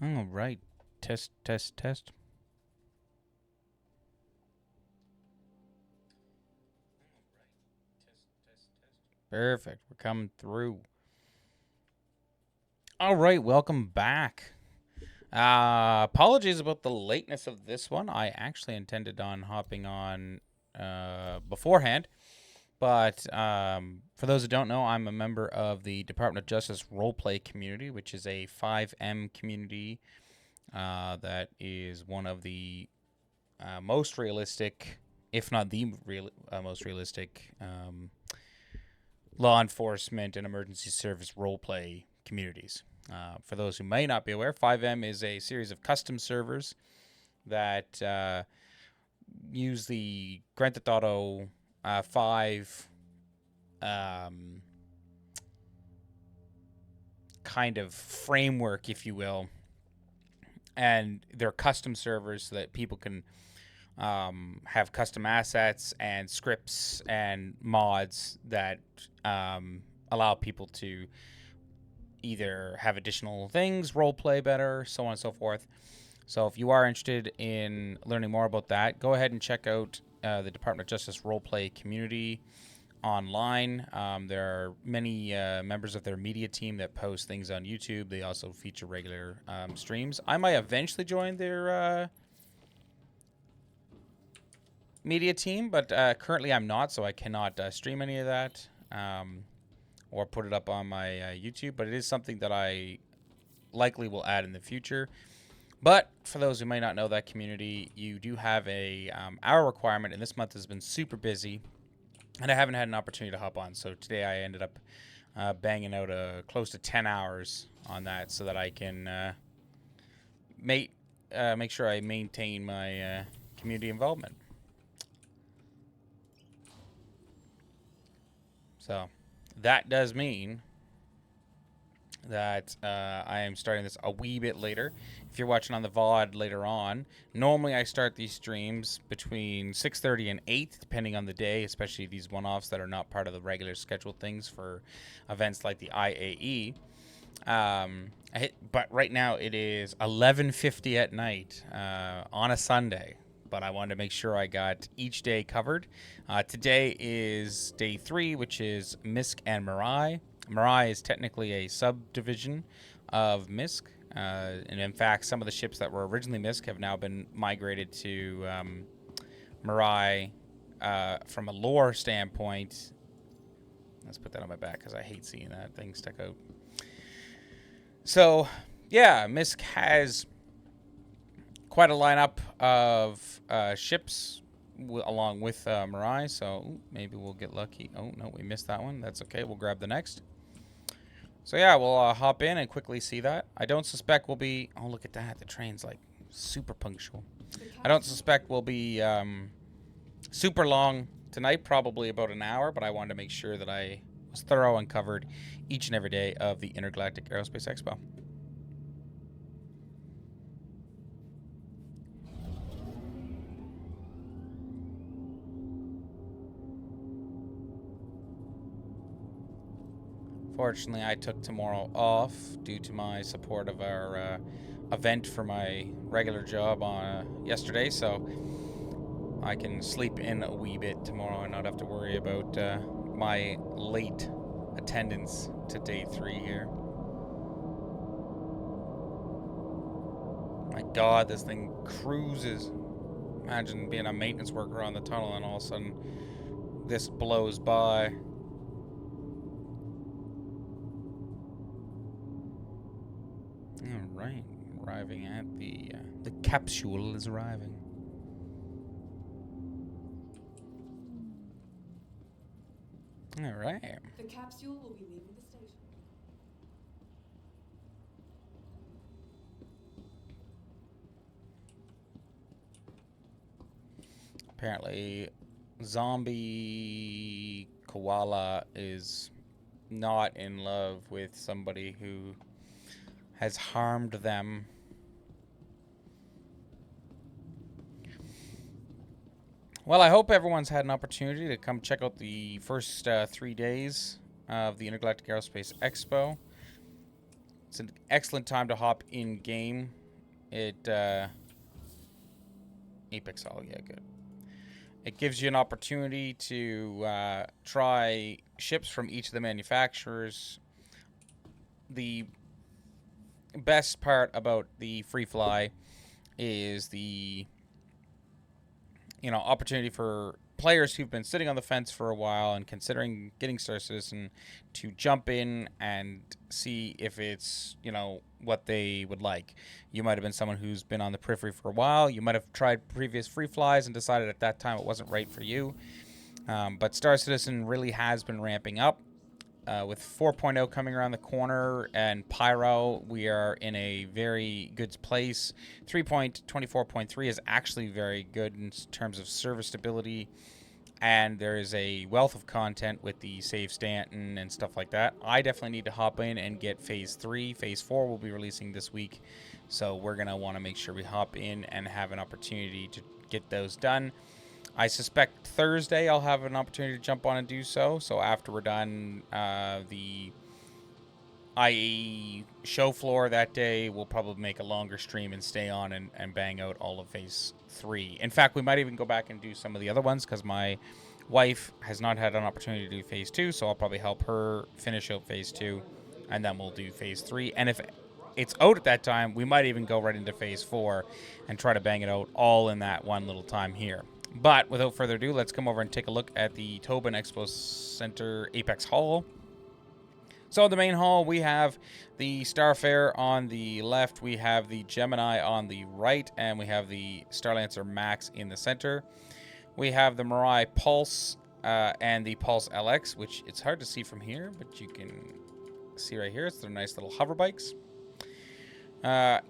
All right. Test, test, test. Perfect. We're coming through. All right. Welcome back. Apologies about the lateness of this one. I actually intended on hopping on beforehand. But for those who don't know, I'm a member of the Department of Justice roleplay community, which is a 5M community that is one of the most realistic, if not the most realistic, law enforcement and emergency service roleplay communities. For those who may not be aware, 5M is a series of custom servers that use the Grand Theft Auto 5 kind of framework, if you will, and they're custom servers so that people can have custom assets and scripts and mods that allow people to either have additional things, role play better, so on and so forth. So if you are interested in learning more about that, go ahead and check out the Department of Justice roleplay community online. There are many members of their media team that post things on YouTube. They also feature regular streams. I might eventually join their media team, but currently I'm not, so I cannot stream any of that or put it up on my YouTube. But it is something that I likely will add in the future. But for those who may not know that community, you do have a hour requirement, and this month has been super busy, and I haven't had an opportunity to hop on. So today I ended up banging out close to 10 hours on that so that I can make sure I maintain my community involvement. So that does mean that I am starting this a wee bit later. If you're watching on the VOD later on, normally I start these streams between 6:30 and 8, depending on the day, especially these one-offs that are not part of the regular scheduled things for events like the IAE. But right now it is 11:50 at night on a Sunday. But I wanted to make sure I got each day covered. Today is day 3, which is MISC and Mirai. Mirai is technically a subdivision of MISC. And in fact, some of the ships that were originally MISC have now been migrated to Mirai from a lore standpoint. Let's put that on my back because I hate seeing that thing stuck out. So, yeah, MISC has quite a lineup of ships along with Mirai, so maybe we'll get lucky. Oh, no, we missed that one. That's okay. We'll grab the next. So, yeah, we'll hop in and quickly see that. I don't suspect we'll be... Oh, look at that. The train's, like, super punctual. I don't suspect we'll be super long tonight, probably about an hour, but I wanted to make sure that I was thorough and covered each and every day of the Intergalactic Aerospace Expo. Fortunately, I took tomorrow off due to my support of our event for my regular job yesterday, so I can sleep in a wee bit tomorrow and not have to worry about my late attendance to day 3 here. My God, this thing cruises. Imagine being a maintenance worker on the tunnel and all of a sudden this blows by. All right, arriving at the capsule is arriving. All right. The capsule will be leaving the station. Apparently, zombie koala is not in love with somebody who has harmed them. Well, I hope everyone's had an opportunity to come check out the first 3 days of the Intergalactic Aerospace Expo. It's an excellent time to hop in game. Apex Hall, yeah, good. It gives you an opportunity to try ships from each of the manufacturers. The best part about the free fly is the opportunity for players who've been sitting on the fence for a while and considering getting Star Citizen to jump in and see if it's what they would like. You might have been someone who's been on the periphery for a while. You might have tried previous free flies and decided at that time it wasn't right for you. But Star Citizen really has been ramping up. With 4.0 coming around the corner and Pyro, we are in a very good place. 3.24.3 is actually very good in terms of server stability, and there is a wealth of content with the Save Stanton and stuff like that. I definitely need to hop in and get Phase 3. Phase 4 will be releasing this week, so we're going to want to make sure we hop in and have an opportunity to get those done. I suspect Thursday I'll have an opportunity to jump on and do so. So after we're done the IAE show floor that day, we'll probably make a longer stream and stay on and bang out all of Phase 3. In fact, we might even go back and do some of the other ones because my wife has not had an opportunity to do Phase 2, so I'll probably help her finish out Phase 2, and then we'll do Phase 3. And if it's out at that time, we might even go right into Phase 4 and try to bang it out all in that one little time here. But without further ado, let's come over and take a look at the Tobin Expo Center Apex Hall. So in the main hall, we have the Starfare on the left, we have the Gemini on the right, and we have the Starlancer Max in the center. We have the Mirai Pulse and the Pulse LX, which it's hard to see from here, but you can see right here. It's their nice little hover bikes.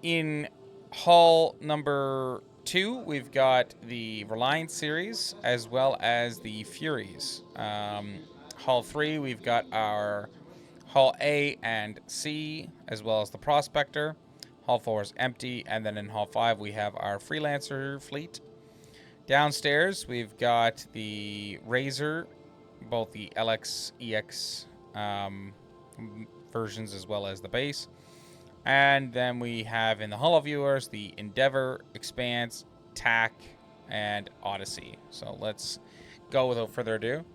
In hall number 2, we've got the Reliance series as well as the Furies. Hall 3, we've got our Hall A and C as well as the Prospector. Hall 4 is empty, and then in Hall 5 we have our Freelancer fleet. Downstairs we've got the Razor, both the LX, EX versions as well as the base. And then we have in the Hall of Viewers the Endeavor, Expanse, TAC, and Odyssey. So let's go without further ado.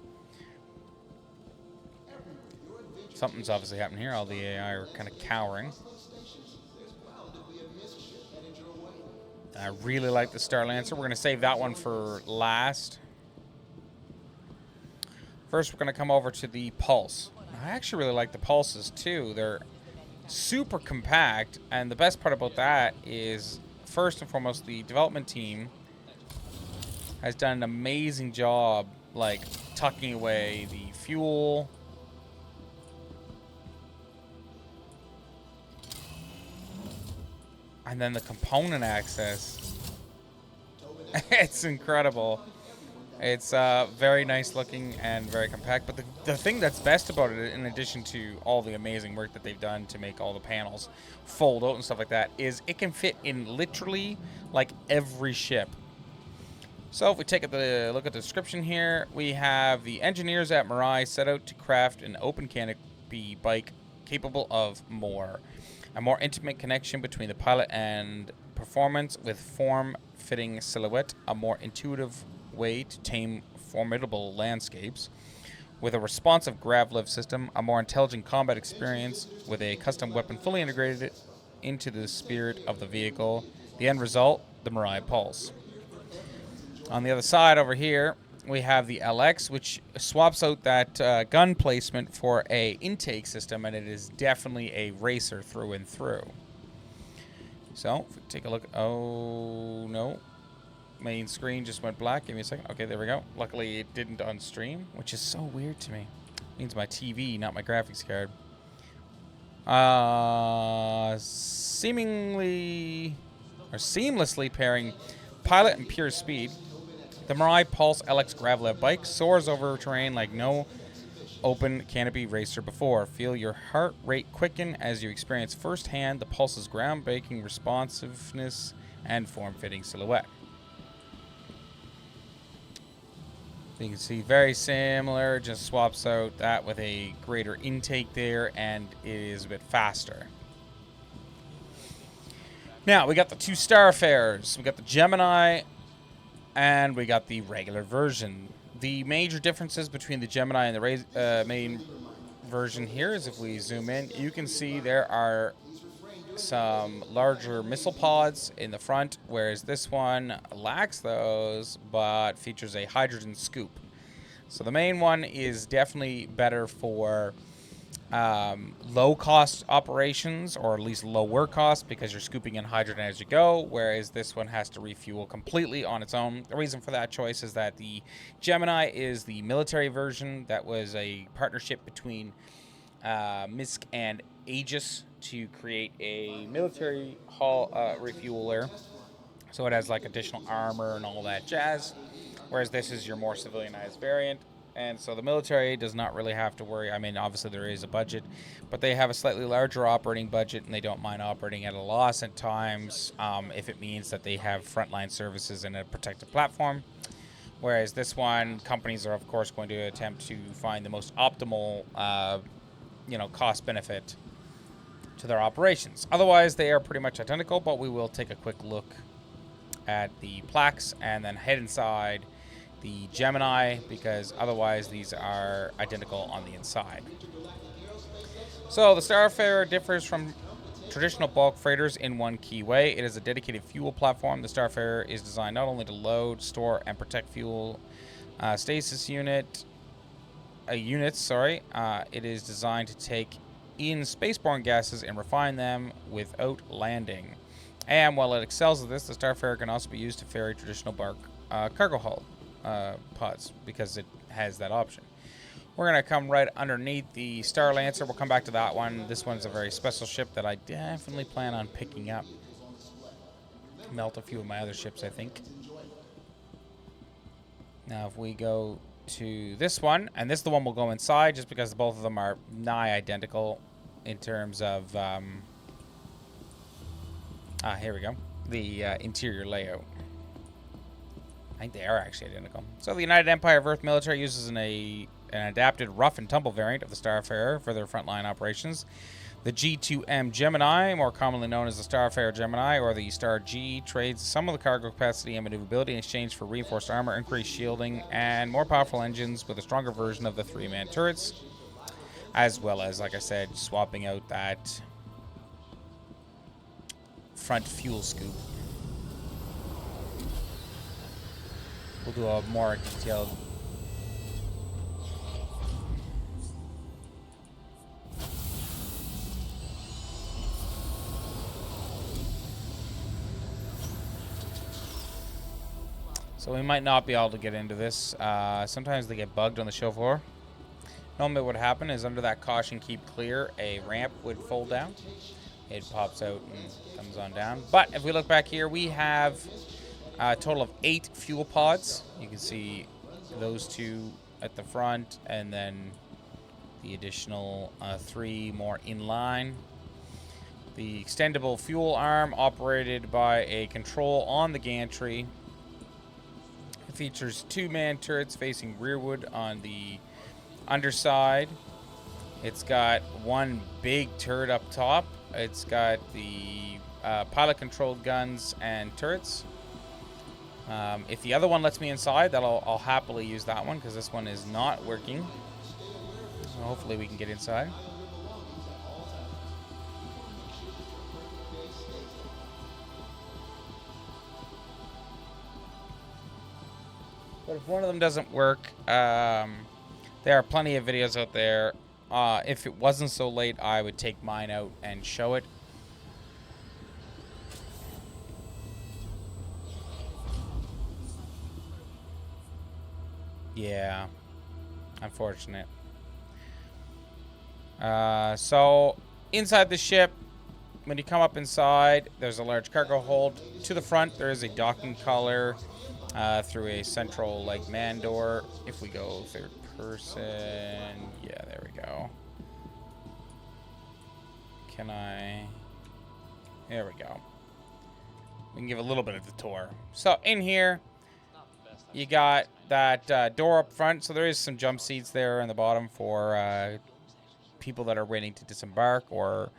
Something's obviously happening here. All the AI are kind of cowering. I really like the Starlancer. We're going to save that one for last. First, we're going to come over to the Pulse. I actually really like the Pulses too. They're super compact, and the best part about that is, first and foremost, the development team has done an amazing job like tucking away the fuel, and then the component access. It's incredible. It's very nice looking and very compact. But the thing that's best about it, in addition to all the amazing work that they've done to make all the panels fold out and stuff like that, is it can fit in literally like every ship. So if we take a look at the description here, we have the engineers at Mirai set out to craft an open canopy bike capable of more. A more intimate connection between the pilot and performance with form-fitting silhouette, a more intuitive way to tame formidable landscapes, with a responsive grav lift system, a more intelligent combat experience with a custom weapon fully integrated into the spirit of the vehicle. The end result, the Mirai Pulse. On the other side over here, we have the LX, which swaps out that gun placement for a intake system, and it is definitely a racer through and through. So, if we take a look. Oh, no. Main screen just went black. Give me a second. Okay, there we go. Luckily, it didn't on stream, which is so weird to me. It means my TV, not my graphics card. Seamlessly pairing pilot and pure speed, the Mirai Pulse LX Gravlev bike soars over terrain like no open canopy racer before. Feel your heart rate quicken as you experience firsthand the Pulse's groundbreaking responsiveness and form-fitting silhouette. You can see very similar, just swaps out that with a greater intake there, and it is a bit faster. Now, we got the two Starfarers. We got the Gemini, and we got the regular version. The major differences between the Gemini and the main version here is if we zoom in, you can see there are some larger missile pods in the front, whereas this one lacks those, but features a hydrogen scoop. So the main one is definitely better for low-cost operations, or at least lower cost, because you're scooping in hydrogen as you go, whereas this one has to refuel completely on its own. The reason for that choice is that the Gemini is the military version. That was a partnership between MISC and Aegis to create a military hull refueler, so it has like additional armor and all that jazz, whereas this is your more civilianized variant. And so the military does not really have to worry. I mean, obviously there is a budget, but they have a slightly larger operating budget, and they don't mind operating at a loss at times if it means that they have frontline services and a protected platform. Whereas this one, companies are of course going to attempt to find the most optimal, cost benefit to their operations. Otherwise, they are pretty much identical, but we will take a quick look at the plaques and then head inside the Gemini, because otherwise these are identical on the inside. So the Starfarer differs from traditional bulk freighters in one key way. It is a dedicated fuel platform. The Starfarer is designed not only to load, store, and protect fuel stasis units. It is designed to take in spaceborne gases and refine them without landing. And while it excels at this, the Starfarer can also be used to ferry traditional bark cargo hull pods, because it has that option. We're going to come right underneath the Star Lancer. We'll come back to that one. This one's a very special ship that I definitely plan on picking up. Melt a few of my other ships, I think. Now, if we go to this one, and this is the one we'll go inside, just because both of them are nigh identical in terms of... here we go. The interior layout. I think they are actually identical. So the United Empire of Earth military uses an adapted rough and tumble variant of the Starfarer for their frontline operations. The G2M Gemini, more commonly known as the Starfarer Gemini or the Star G, trades some of the cargo capacity and maneuverability in exchange for reinforced armor, increased shielding, and more powerful engines with a stronger version of the three-man turrets, as well as, like I said, swapping out that front fuel scoop. We'll do a more detailed... So we might not be able to get into this. Sometimes they get bugged on the show floor. Normally what would happen is under that caution keep clear, a ramp would fold down. It pops out and comes on down. But if we look back here, we have a total of 8 fuel pods. You can see those 2 at the front, and then the additional 3 more in line. The extendable fuel arm operated by a control on the gantry. It features 2-man turrets facing rearward on the underside. It's got one big turret up top. It's got the pilot-controlled guns and turrets. If the other one lets me inside, I'll happily use that one, because this one is not working. So hopefully we can get inside. But if one of them doesn't work, there are plenty of videos out there. If it wasn't so late, I would take mine out and show it. Yeah, unfortunate. So inside the ship, when you come up inside, there's a large cargo hold. To the front, there is a docking collar through a central like man door. If we go third person, yeah, there we go. Can I? There we go. We can give a little bit of the tour. So in here, you got that door up front. So there is some jump seats there on the bottom for people that are waiting to disembark, or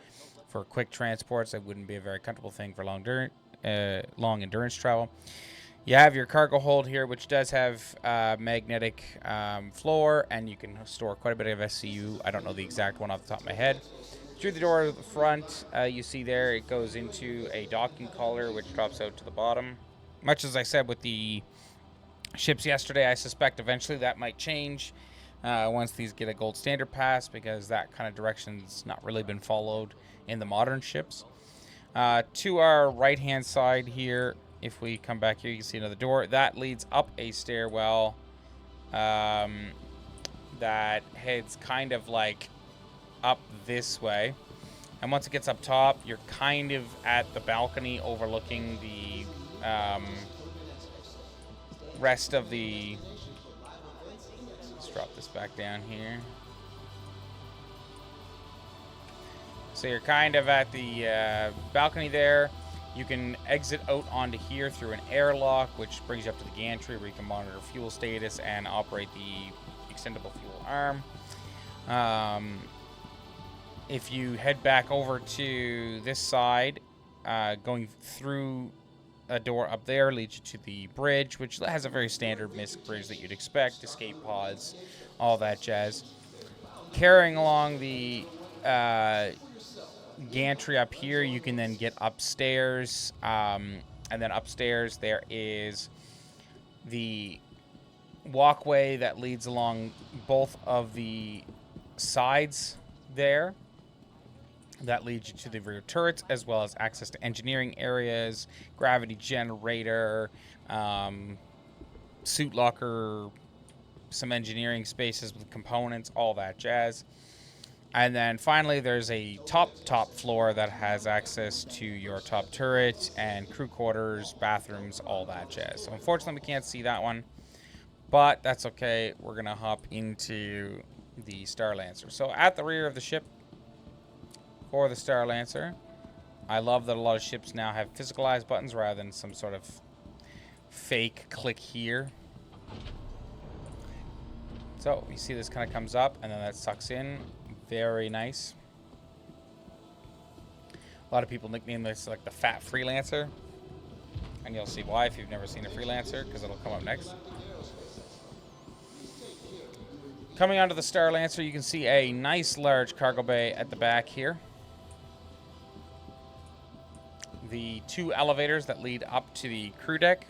For quick transports, that wouldn't be a very comfortable thing for long endurance travel. You have your cargo hold here, which does have magnetic floor, and you can store quite a bit of SCU. I don't know the exact one off the top of my head. Through the door at the front, you see there, it goes into a docking collar, which drops out to the bottom. Much as I said with the ships yesterday, I suspect eventually that might change once these get a gold standard pass, because that kind of direction's not really been followed in the modern ships. To our right-hand side here, if we come back here, you can see another door. That leads up a stairwell that heads kind of like up this way. And once it gets up top, you're kind of at the balcony overlooking the rest of the... Let's drop this back down here. So you're kind of at the balcony there. You can exit out onto here through an airlock, which brings you up to the gantry, where you can monitor fuel status and operate the extendable fuel arm. If you head back over to this side, going through a door up there leads you to the bridge, which has a very standard MISC bridge that you'd expect, escape pods, all that jazz. Carrying along the gantry up here, you can then get upstairs, and then upstairs there is the walkway that leads along both of the sides there. That leads you to the rear turrets, as well as access to engineering areas, gravity generator, suit locker, some engineering spaces with components, all that jazz. And then finally, there's a top floor that has access to your top turret and crew quarters, bathrooms, all that jazz. So unfortunately, we can't see that one, but that's okay. We're going to hop into the Star Lancer. So at the rear of the ship, for the Star Lancer, I love that a lot of ships now have physicalized buttons rather than some sort of fake click here. So you see this kind of comes up and then that sucks in. Very nice. A lot of people nickname this like the Fat Freelancer, and you'll see why if you've never seen a Freelancer, because it'll come up next. Coming onto the Star Lancer, you can see a nice large cargo bay at the back here. The two elevators that lead up to the crew deck.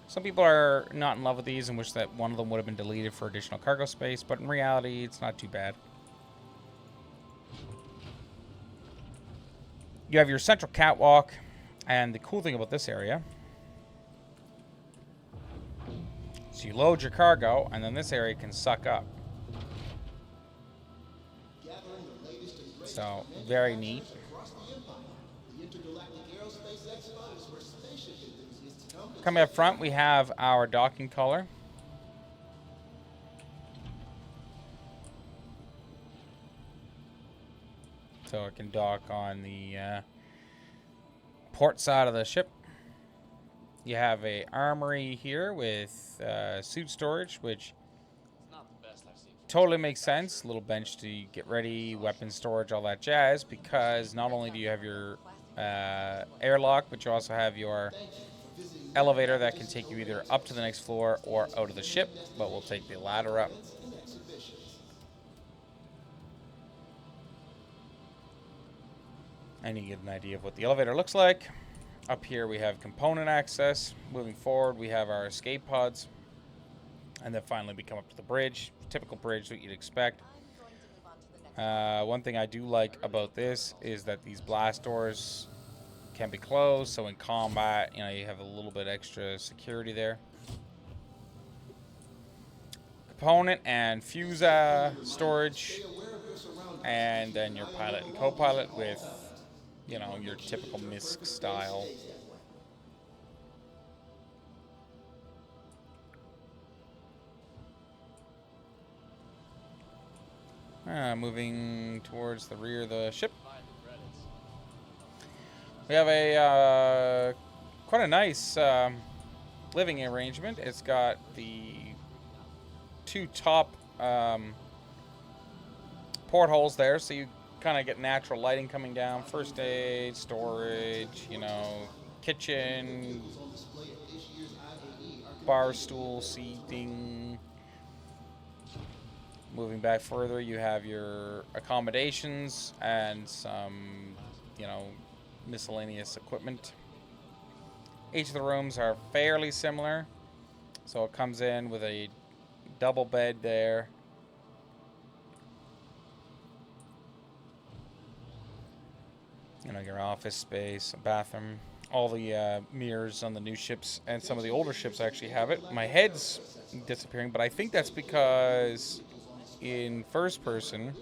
Some people are not in love with these and wish that one of them would have been deleted for additional cargo space, but in reality, it's not too bad. You have your central catwalk, and the cool thing about this area, so you load your cargo, and then this area can suck up. So, very neat. Coming up front, we have our docking collar. So it can dock on the port side of the ship. You have a armory here with suit storage, which totally makes sense. Little bench to get ready, weapon storage, all that jazz, because not only do you have your airlock, but you also have your elevator that can take you either up to the next floor or out of the ship, but we'll take the ladder up. And you get an idea of what the elevator looks like. Up here we have component access. Moving forward, we have our escape pods. And then finally we come up to the bridge. Typical bridge that you'd expect. One thing I do like about this is that these blast doors can be closed, so in combat, you know, you have a little bit extra security there. Component and fuse storage, and then your pilot and co-pilot with, you know, your typical MISC style. Moving towards the rear of the ship. We have a quite a nice living arrangement. It's got the two top portholes there, so you kind of get natural lighting coming down. First aid, storage, you know, kitchen, bar stool, seating. Moving back further, you have your accommodations and some, you know, miscellaneous equipment. Each of the rooms are fairly similar. So it comes in with a double bed there. You know, your office space, a bathroom. All the mirrors on the new ships and some of the older ships actually have it. My head's disappearing, but I think that's because in first person,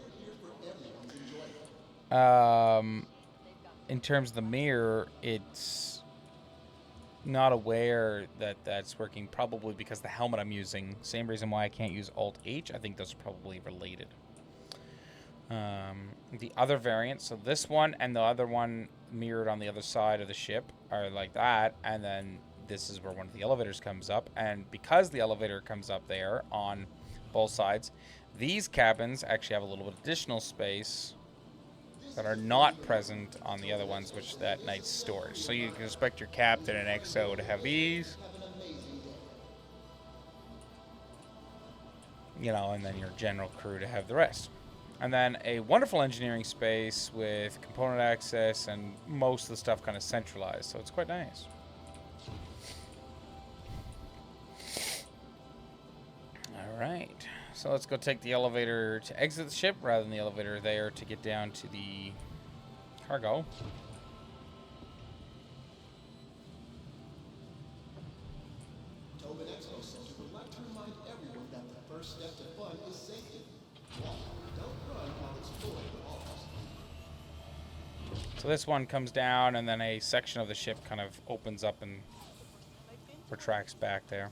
in terms of the mirror, it's not aware that that's working, probably because the helmet I'm using. Same reason why I can't use Alt H. I think those are probably related. The other variant, so this one and the other one mirrored on the other side of the ship are like that, and then this is where one of the elevators comes up, and because the elevator comes up there on both sides, these cabins actually have a little bit additional space that are not present on the other ones, which that night storage. So you can expect your captain and XO to have these, you know, and then your general crew to have the rest. And then a wonderful engineering space with component access and most of the stuff kind of centralized. So it's quite nice. All right. So let's go take the elevator to exit the ship rather than the elevator there to get down to the cargo. So this one comes down, and then a section of the ship kind of opens up and retracts back there.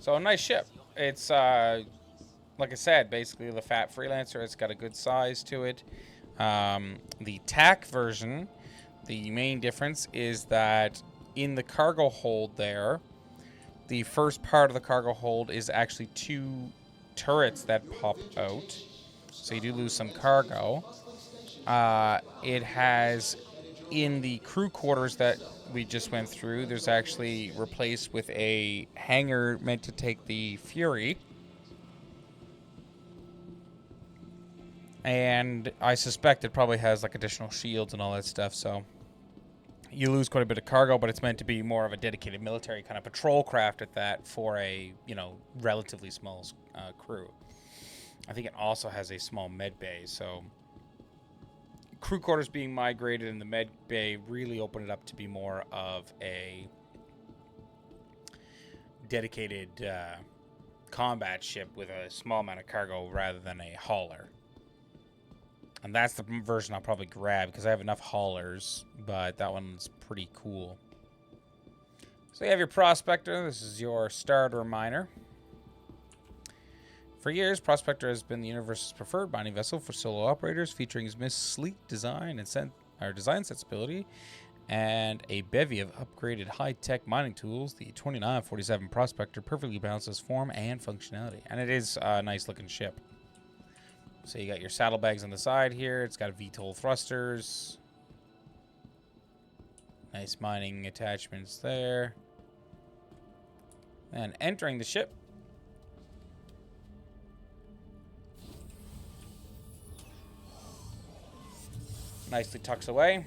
So a nice ship. It's, like I said, basically the Fat Freelancer. It's got a good size to it. The TAC version, the main difference is that in the cargo hold there, the first part of the cargo hold is actually 2 turrets that pop out. So you do lose some cargo. It has, in the crew quarters that we just went through, there's actually replaced with a hangar meant to take the Fury. And I suspect it probably has like additional shields and all that stuff, so you lose quite a bit of cargo, but it's meant to be more of a dedicated military kind of patrol craft at that for a, you know, relatively small crew. I think it also has a small med bay, so crew quarters being migrated and the med bay really opened it up to be more of a dedicated combat ship with a small amount of cargo rather than a hauler. And that's the version I'll probably grab because I have enough haulers, but that one's pretty cool. So you have your Prospector. This is your starter miner. For years, Prospector has been the universe's preferred mining vessel for solo operators, featuring its MISC sleek design and design sensibility, and a bevy of upgraded high-tech mining tools. The 2947 Prospector perfectly balances form and functionality, and it is a nice-looking ship. So you got your saddlebags on the side here. It's got VTOL thrusters. Nice mining attachments there. And entering the ship, nicely tucks away.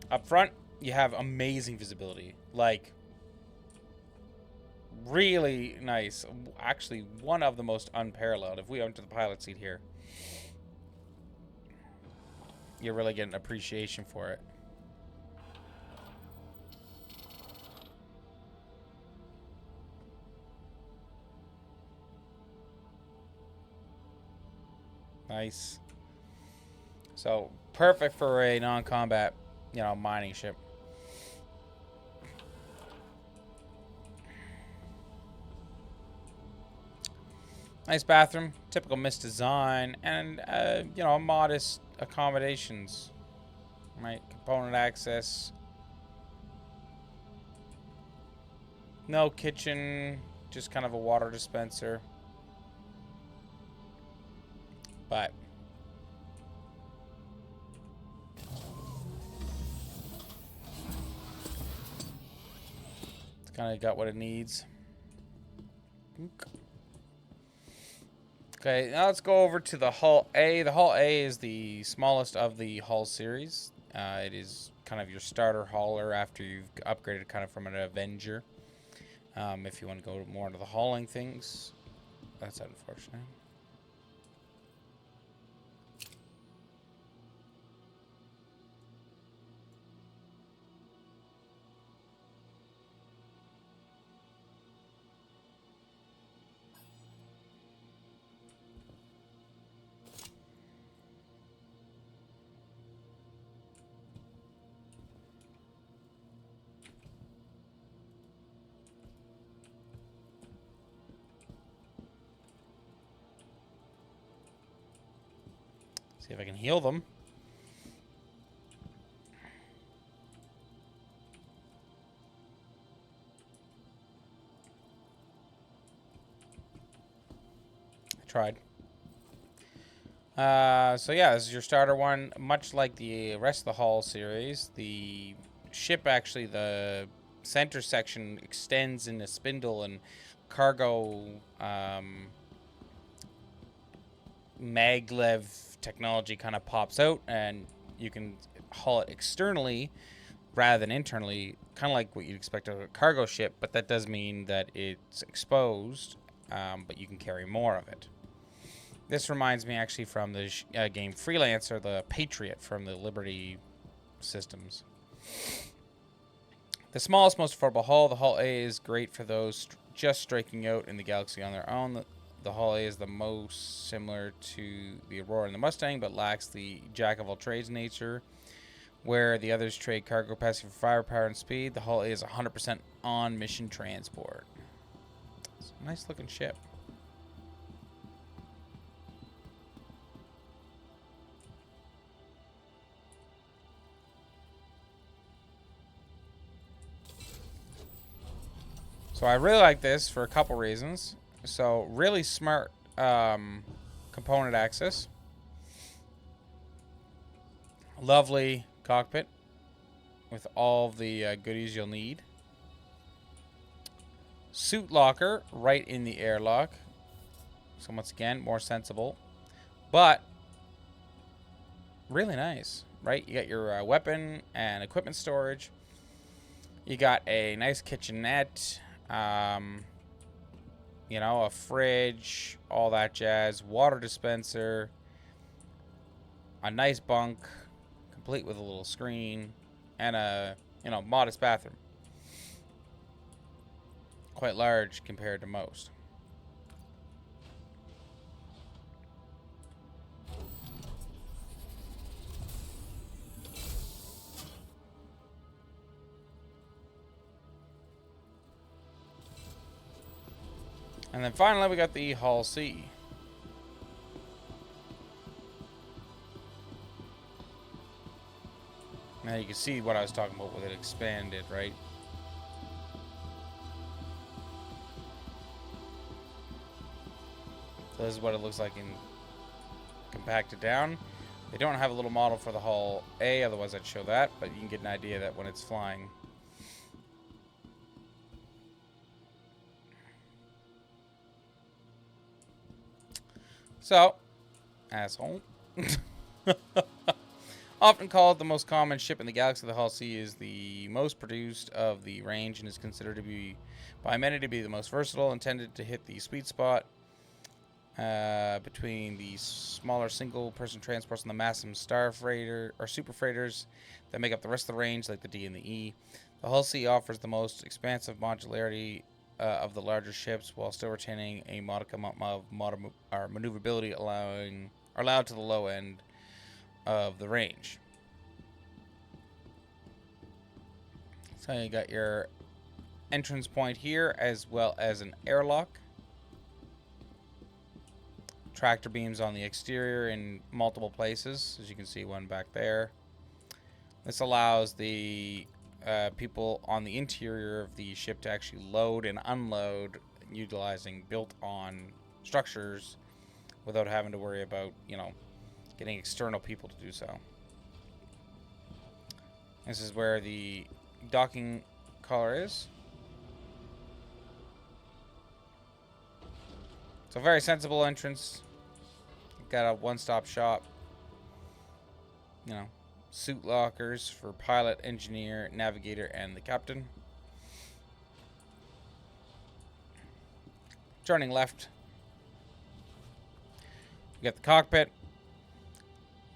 Up front, you have amazing visibility. Like, really nice. Actually, one of the most unparalleled. If we enter the pilot seat here, you're really getting appreciation for it. Nice. So, perfect for a non-combat, you know, mining ship. Nice bathroom, typical MISC design, and, you know, modest accommodations. Right, component access. No kitchen, just kind of a water dispenser. But it's kind of got what it needs. Okay, now let's go over to the Hull A. The Hull A is the smallest of the Hull series. It is kind of your starter hauler after you've upgraded kind of from an Avenger. If you want to go more into the hauling things, that's unfortunate. See if I can heal them. I tried. So yeah, this is your starter one. Much like the rest of the Hull series, the ship actually, the center section extends in a spindle and cargo maglev technology kind of pops out, and you can haul it externally rather than internally, kind of like what you'd expect of a cargo ship, but that does mean that it's exposed, but you can carry more of it. This reminds me actually from the game Freelancer, the Patriot from the Liberty systems. The smallest, most affordable hull. The Hull A is great for those just striking out in the galaxy on their own. The Hull A is the most similar to the Aurora and the Mustang, but lacks the jack-of-all-trades nature, where the others trade cargo capacity for firepower and speed. The Hull A is 100% on-mission transport. It's a nice-looking ship. So I really like this for a couple reasons. So really smart component access. Lovely cockpit with all the goodies you'll need. Suit locker right in the airlock. So once again, more sensible. But really nice, right? You got your weapon and equipment storage. You got a nice kitchenette. You know, a fridge, all that jazz, water dispenser, a nice bunk, complete with a little screen, and a, you know, modest bathroom. Quite large compared to most. And then finally we got the Hull C. Now you can see what I was talking about with it expanded, right? So this is what it looks like in compacted down. They don't have a little model for the Hull A, otherwise I'd show that, but you can get an idea that when it's flying. So, asshole. Often called the most common ship in the galaxy, the Hull C is the most produced of the range and is considered to be, by many, to be the most versatile, intended to hit the sweet spot between the smaller single-person transports and the massive star freighter or super freighters that make up the rest of the range, like the D and the E. The Hull C offers the most expansive modularity of the larger ships, while still retaining a modicum of maneuverability, allowed to the low end of the range. So you got your entrance point here, as well as an airlock. Tractor beams on the exterior in multiple places, as you can see one back there. This allows the people on the interior of the ship to actually load and unload utilizing built-on structures without having to worry about, you know, getting external people to do so. This is where the docking collar is. So very sensible entrance. Got a one-stop shop. You know, suit lockers for pilot, engineer, navigator, and the captain. Turning left. You got the cockpit.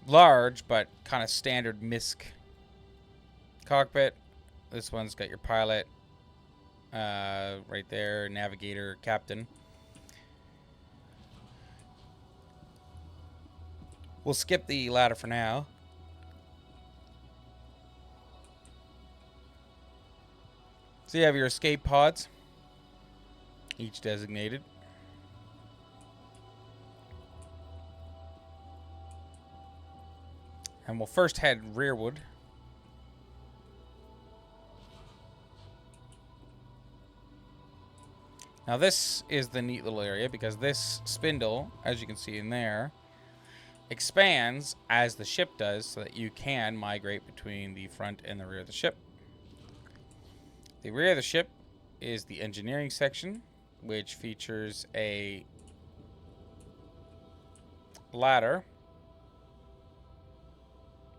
Large, but kind of standard MISC cockpit. This one's got your pilot right there, navigator, captain. We'll skip the ladder for now. So you have your escape pods, each designated. And we'll first head rearward. Now this is the neat little area because this spindle, as you can see in there, expands as the ship does so that you can migrate between the front and the rear of the ship. The rear of the ship is the engineering section, which features a ladder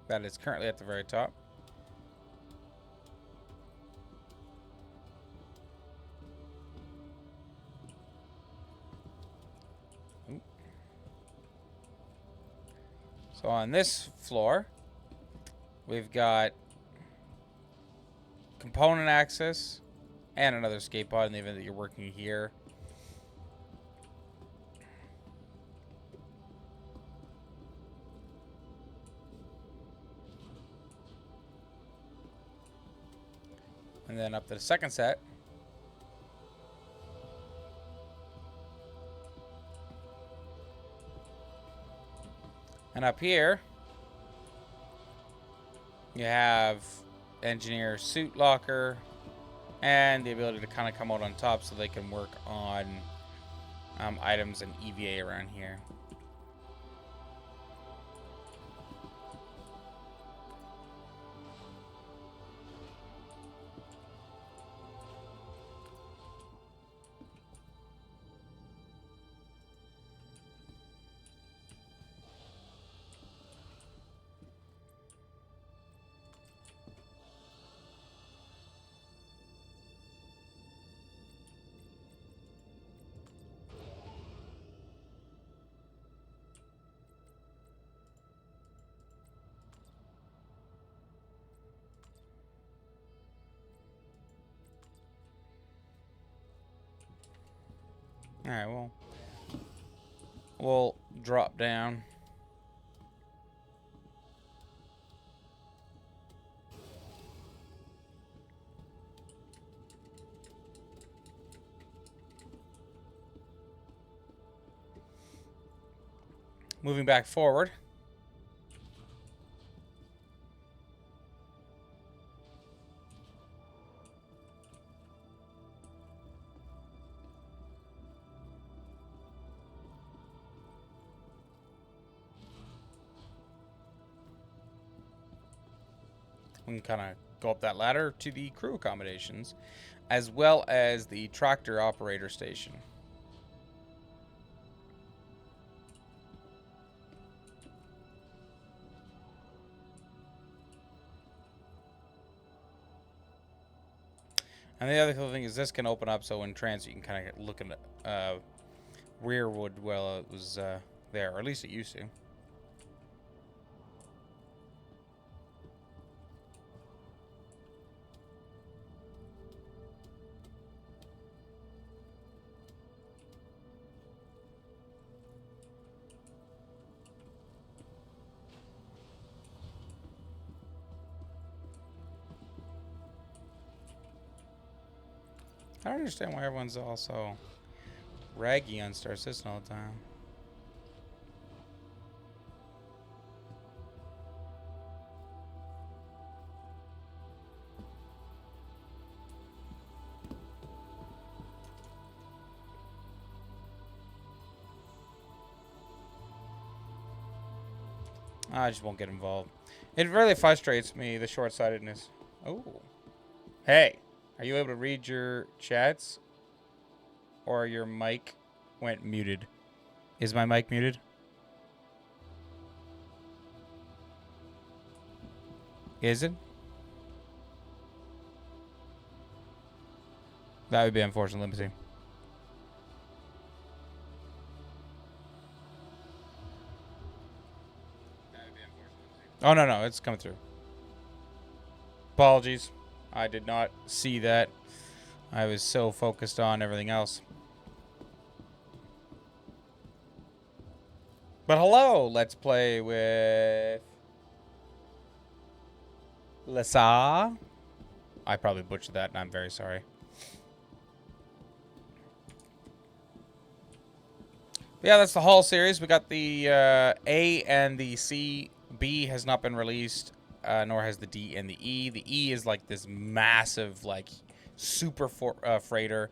that is currently at the very top. So on this floor, we've got component access and another escape pod in the event that you're working here. And then up to the second set. And up here, you have engineer suit locker and the ability to kind of come out on top so they can work on items and EVA around here. Alright, well, we'll drop down. Moving back forward. We can kind of go up that ladder to the crew accommodations, as well as the tractor operator station. And the other cool thing is this can open up so in transit you can kind of look at rearward while it was there, or at least it used to. I don't understand why everyone's all so raggy on Star Citizen all the time. I just won't get involved. It really frustrates me, the short-sightedness. Oh. Hey, are you able to read your chats? Or your mic went muted? Is my mic muted? Is it? That would be unfortunate. Let me see. Oh, no. It's coming through. Apologies. I did not see that. I was so focused on everything else. But hello. Let's play with... Lisa. I probably butchered that, and I'm very sorry. Yeah, that's the Hall series. We got the A and the C. B has not been released, nor has the D and the E. The E is like this massive, like, super freighter.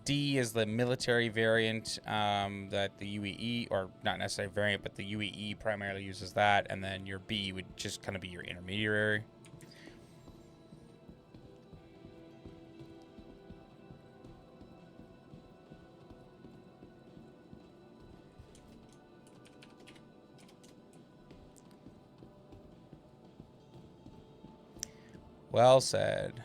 D is the military variant that the UEE, or not necessarily variant, but the UEE primarily uses that. And then your B would just kind of be your intermediary. Well said.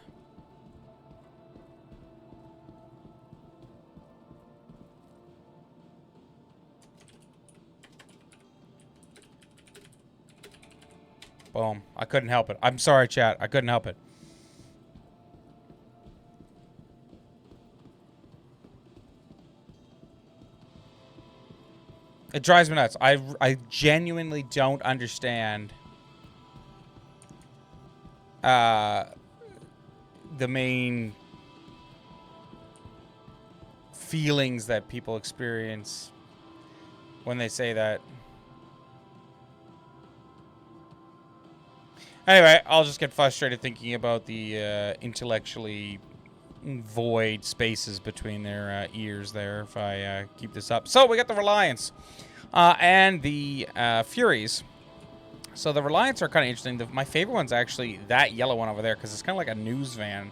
Boom. I couldn't help it. I'm sorry, chat. I couldn't help it. It drives me nuts. I genuinely don't understand the main feelings that people experience when they say that. Anyway, I'll just get frustrated thinking about the intellectually void spaces between their ears there if I keep this up. So we got the Reliance and the Furies. So the Reliance are kind of interesting. My favorite one's actually that yellow one over there because it's kind of like a news van.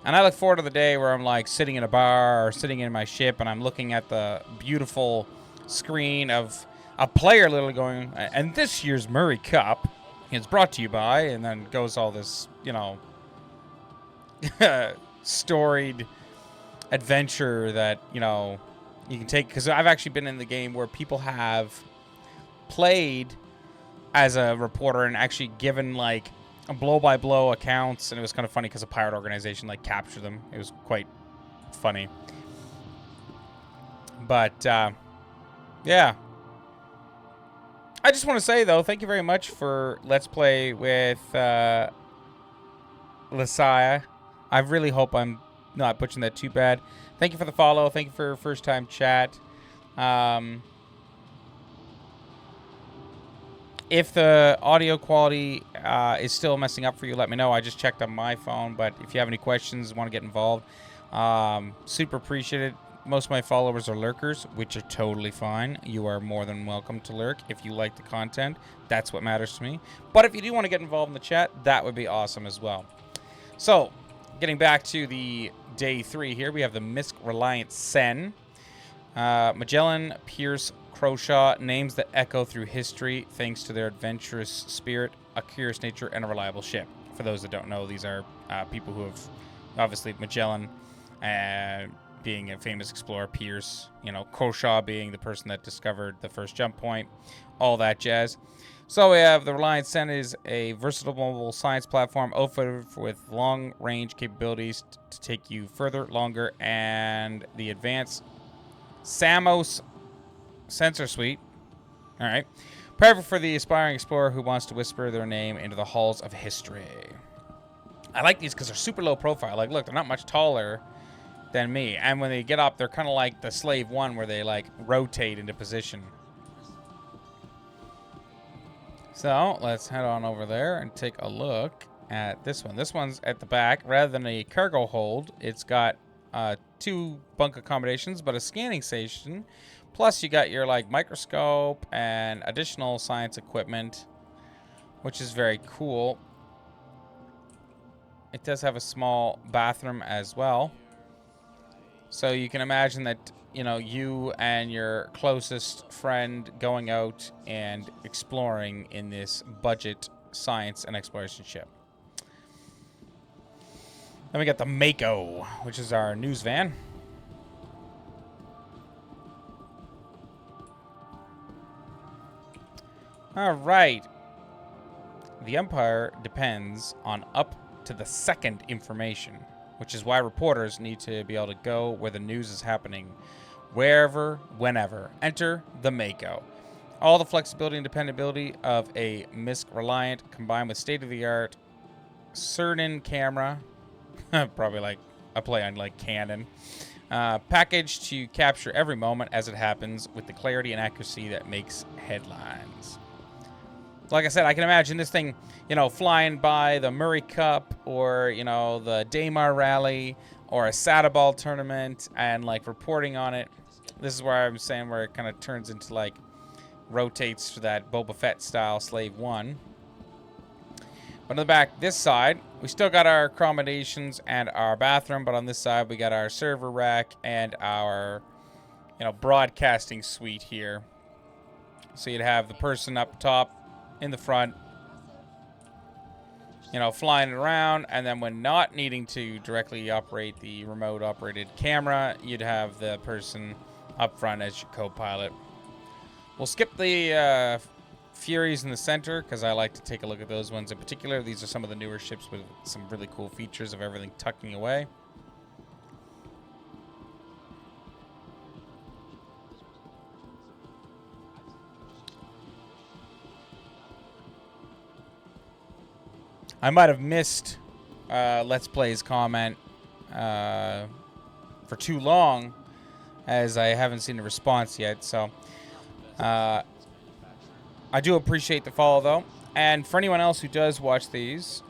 And I look forward to the day where I'm like sitting in a bar or sitting in my ship and I'm looking at the beautiful screen of a player literally going, and this year's Murray Cup is brought to you by, and then goes all this, you know, storied adventure that, you know, you can take. Because I've actually been in the game where people have played as a reporter and actually given like blow-by-blow accounts, and it was kind of funny because a pirate organization like captured them. It was quite funny. But yeah, I just want to say though, thank you very much for Let's Play with Lisaya. I really hope I'm not butchering that too bad. Thank you for the follow. Thank you for your first time chat. If the audio quality is still messing up for you, let me know. I just checked on my phone, but if you have any questions, want to get involved, super appreciated. Most of my followers are lurkers, which are totally fine. You are more than welcome to lurk if you like the content. That's what matters to me. But if you do want to get involved in the chat, that would be awesome as well. So, getting back to the day 3 here, we have the MISC Reliant Sen. Magellan, Pierce, Croshaw, names that echo through history thanks to their adventurous spirit, a curious nature, and a reliable ship. For those that don't know, these are people who have, obviously, Magellan being a famous explorer, Pierce, you know, Croshaw being the person that discovered the first jump point, all that jazz. So we have the Reliant Sen is a versatile mobile science platform outfitted with long-range capabilities to take you further, longer, and the advanced Samos sensor suite. All right. Perfect for the aspiring explorer who wants to whisper their name into the halls of history. I like these because they're super low profile. Like, look, they're not much taller than me. And when they get up, they're kind of like the Slave 1 where they, like, rotate into position. So, let's head on over there and take a look at this one. This one's at the back. Rather than a cargo hold, it's got 2 bunk accommodations, but a scanning station, Plus, you got your like microscope and additional science equipment, which is very cool. It does have a small bathroom as well. So you can imagine that, you know, you and your closest friend going out and exploring in this budget science and exploration ship. Then we got the Mako, which is our news van. All right. The Empire depends on up to the second information, which is why reporters need to be able to go where the news is happening, wherever, whenever. Enter the Mako. All the flexibility and dependability of a MISC Reliant combined with state-of-the-art Cernan camera, probably like a play on like Canon, packaged to capture every moment as it happens with the clarity and accuracy that makes headlines. Like I said, I can imagine this thing, you know, flying by the Murray Cup or, you know, the Daymar Rally or a Sadaball tournament and, like, reporting on it. This is where I'm saying where it kind of turns into, like, rotates to that Boba Fett style Slave 1. But on the back, this side, we still got our accommodations and our bathroom. But on this side, we got our server rack and our, you know, broadcasting suite here. So you'd have the person up top in the front, you know, flying around, and then when not needing to directly operate the remote operated camera, you'd have the person up front as your co-pilot. We'll skip the Furies in the center because I like to take a look at those ones in particular. These are some of the newer ships with some really cool features of everything tucking away. I might have missed Let's Play's comment for too long, as I haven't seen a response yet. So I do appreciate the follow, though. And for anyone else who does watch these,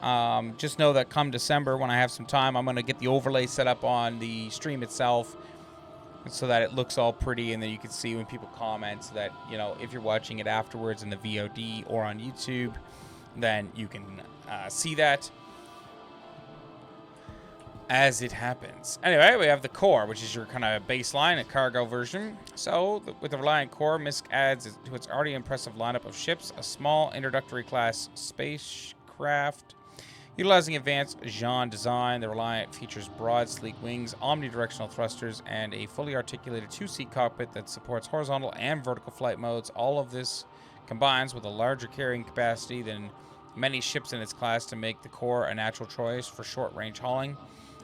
just know that come December, when I have some time, I'm going to get the overlay set up on the stream itself so that it looks all pretty, and then you can see when people comment, so that, you know, if you're watching it afterwards in the VOD or on YouTube, then you can see that as it happens. Anyway, we have the core, which is your kind of baseline, a cargo version. So with the Reliant core, MISC adds to its already impressive lineup of ships a small introductory class spacecraft. Utilizing advanced Jean design, the Reliant features broad, sleek wings, omnidirectional thrusters, and a fully articulated two-seat cockpit that supports horizontal and vertical flight modes. All of this combines with a larger carrying capacity than many ships in its class to make the core a natural choice for short-range hauling.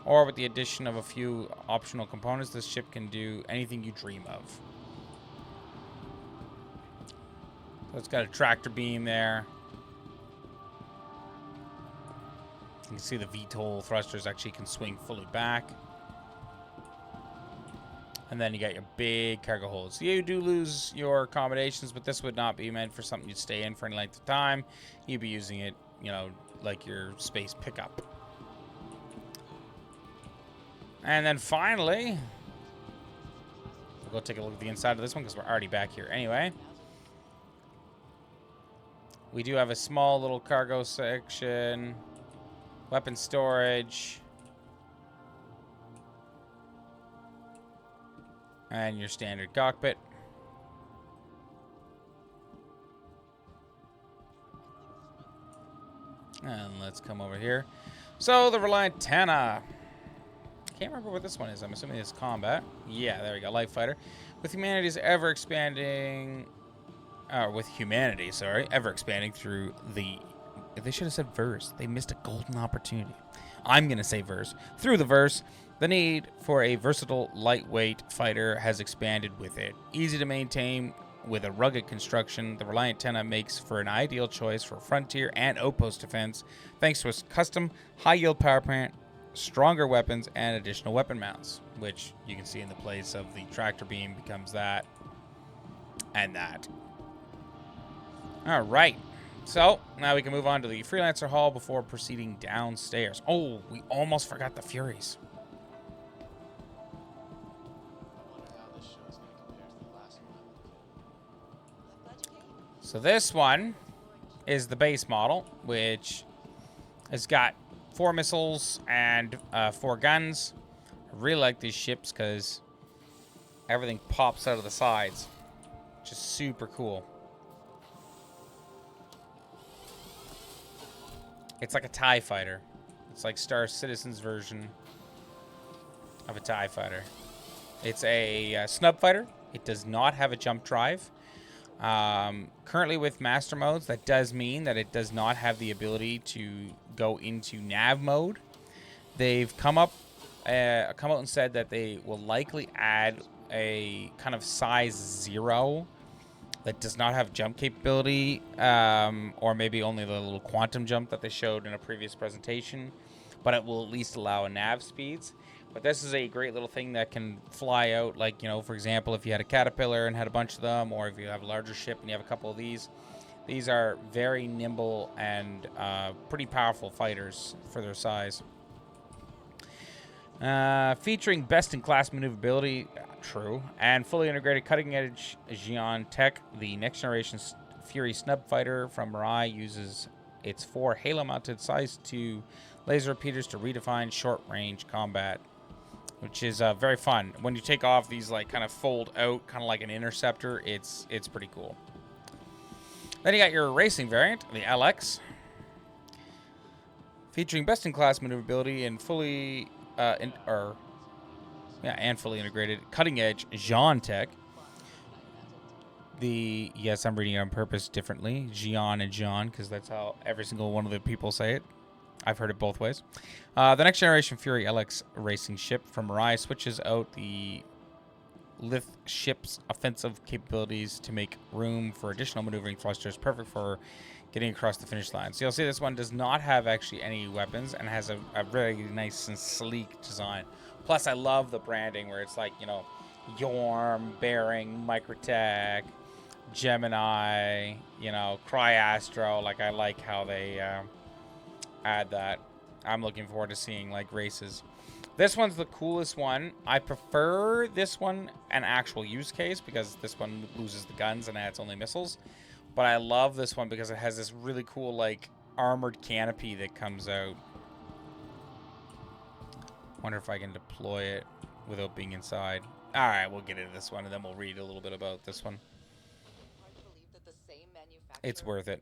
Or with the addition of a few optional components, this ship can do anything you dream of. So it's got a tractor beam there. You can see the VTOL thrusters actually can swing fully back. And then you got your big cargo holds. So you do lose your accommodations, but this would not be meant for something you'd stay in for any length of time. You'd be using it, you know, like your space pickup. And then finally, we'll go take a look at the inside of this one because we're already back here anyway. We do have a small little cargo section, weapon storage, and your standard cockpit. And let's come over here. So the Reliant Tana. Can't remember what this one is. I'm assuming it's combat. Yeah, there we go. Light fighter. With humanity's ever expanding... ever expanding through the... They should have said verse. They missed a golden opportunity. I'm going to say verse. Through the verse, the need for a versatile, lightweight fighter has expanded with it. Easy to maintain with a rugged construction, the Reliant Tana makes for an ideal choice for frontier and outpost defense, thanks to its custom, high-yield power plant, stronger weapons, and additional weapon mounts, which you can see in the place of the tractor beam becomes that and that. All right, so now we can move on to the Freelancer Hall before proceeding downstairs. Oh, we almost forgot the Furies. So this one is the base model, which has got 4 missiles and 4 guns. I really like these ships because everything pops out of the sides, which is super cool. It's like a TIE fighter. It's like Star Citizen's version of a TIE fighter. It's a snub fighter. It does not have a jump drive. Currently with master modes, that does mean that it does not have the ability to go into nav mode. They've come out and said that they will likely add a kind of size 0 that does not have jump capability, or maybe only the little quantum jump that they showed in a previous presentation, but it will at least allow nav speeds. But this is a great little thing that can fly out, like, you know, for example, if you had a Caterpillar and had a bunch of them, or if you have a larger ship and you have a couple of these are very nimble and pretty powerful fighters for their size. Featuring best-in-class maneuverability, true, and fully integrated cutting-edge Xi'an tech, the next-generation Fury snub fighter from Mirai uses its 4 halo-mounted size 2 laser repeaters to redefine short-range combat, which is very fun. When you take off, these like kind of fold out, kind of like an interceptor. It's pretty cool. Then you got your racing variant, the LX, featuring best-in-class maneuverability and fully fully integrated cutting-edge Xi'an tech. Yes, I'm reading it on purpose differently, Xi'an and Xi'an, because that's how every single one of the people say it. I've heard it both ways. The next generation Fury LX racing ship from Mirai switches out the Lith ship's offensive capabilities to make room for additional maneuvering thrusters, perfect for getting across the finish line. So you'll see this one does not have actually any weapons and has a very nice and sleek design. Plus, I love the branding where it's like, you know, Yorm, Bearing, Microtech, Gemini, you know, Cryastro. Like, I like how they add that. I'm looking forward to seeing like races. This one's the coolest one. I prefer this one an actual use case because this one loses the guns and adds only missiles. But I love this one because it has this really cool like armored canopy that comes out. Wonder if I can deploy it without being inside. All right, we'll get into this one and then we'll read a little bit about this one. It's worth it.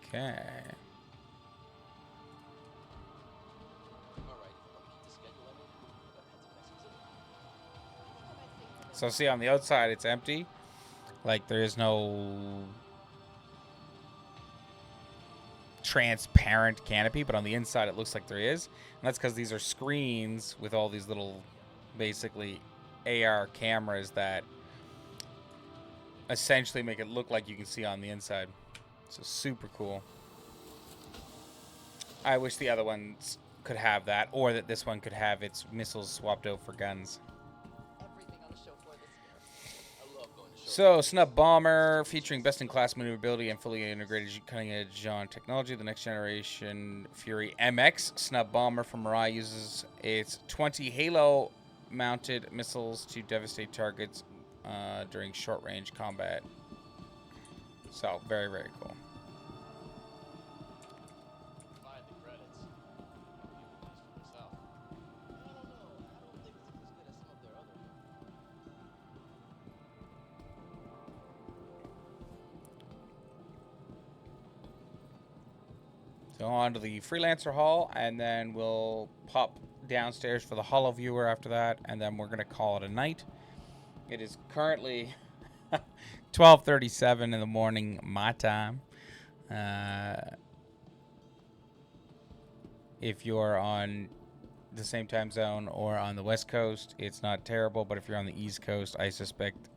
Okay. So see, on the outside it's empty. Like there is no transparent canopy, but on the inside it looks like there is. And that's because these are screens with all these little basically AR cameras that essentially make it look like you can see on the inside. So super cool. I wish the other ones could have that, or that this one could have its missiles swapped out for guns. So, Snub Bomber, featuring best-in-class maneuverability and fully integrated cutting-edge Xi'an technology. The next generation Fury MX Snub Bomber from Mirai uses its 20 Halo-mounted missiles to devastate targets during short-range combat. So, very, very cool. So on to the Freelancer Hall, and then we'll pop downstairs for the Holo Viewer after that, and then we're going to call it a night. It is currently 12:37 in the morning, my time. If you're on the same time zone or on the West Coast, it's not terrible, but if you're on the East Coast, I suspect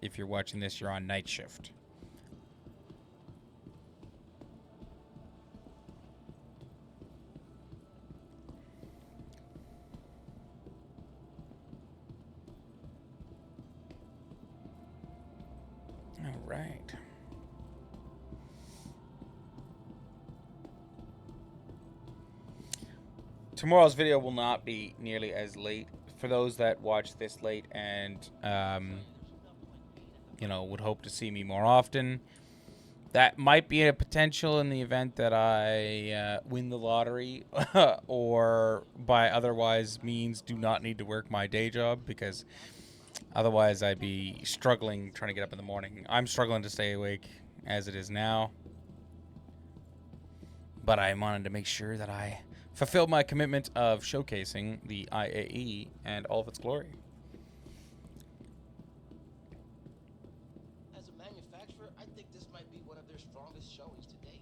if you're watching this, you're on night shift. All right. tomorrow's video will not be nearly as late. For those that watch this late and, you know, would hope to see me more often, that might be a potential in the event that I win the lottery or by otherwise means do not need to work my day job, because otherwise I'd be struggling trying to get up in the morning. I'm struggling to stay awake as it is now. But I wanted to make sure that I fulfilled my commitment of showcasing the IAE and all of its glory. As a manufacturer, I think this might be one of their strongest showings to date.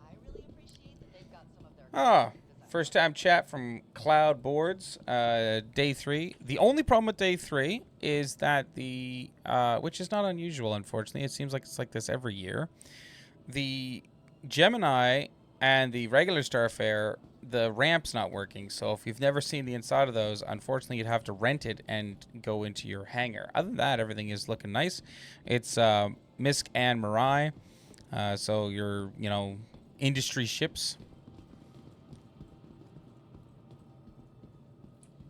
I really appreciate that they've got some of their First time chat from Cloud Boards, day 3. The only problem with day 3 is that the, which is not unusual, unfortunately. It seems like it's like this every year. The Gemini and the regular Starfare, the ramp's not working. So if you've never seen the inside of those, unfortunately, you'd have to rent it and go into your hangar. Other than that, everything is looking nice. It's MISC and Mirai. So your, you know, industry ships.